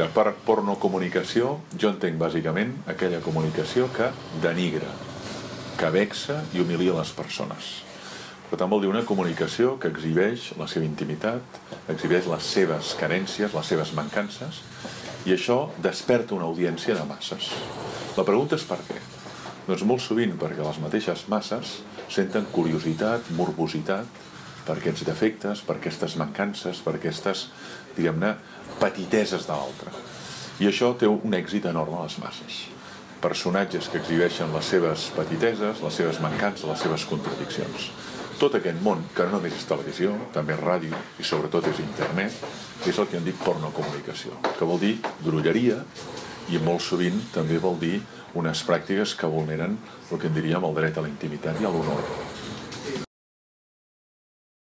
Per pornocomunicació jo entenc bàsicament aquella comunicació que denigra, que vexa i humilia les persones. Per tant, vol dir una comunicació que exhibeix la seva intimitat, exhibeix les seves carències, les seves mancances, i això desperta una audiència de masses. La pregunta és per què? Doncs molt sovint perquè les mateixes masses senten curiositat, morbositat per aquests defectes, per aquestes mancances, per aquestes, diguem-ne, petiteses de l'altre. I això té un èxit enorme a les masses. Personatges que exhibeixen les seves petiteses, les seves mancances, les seves contradiccions. Tot aquest món, que no només és televisió, també és ràdio i sobretot és internet, és el que en dic pornocomunicació, que vol dir grolleria i molt sovint també vol dir unes pràctiques que vulneren el que en diríem el dret a la intimitat i a l'honor.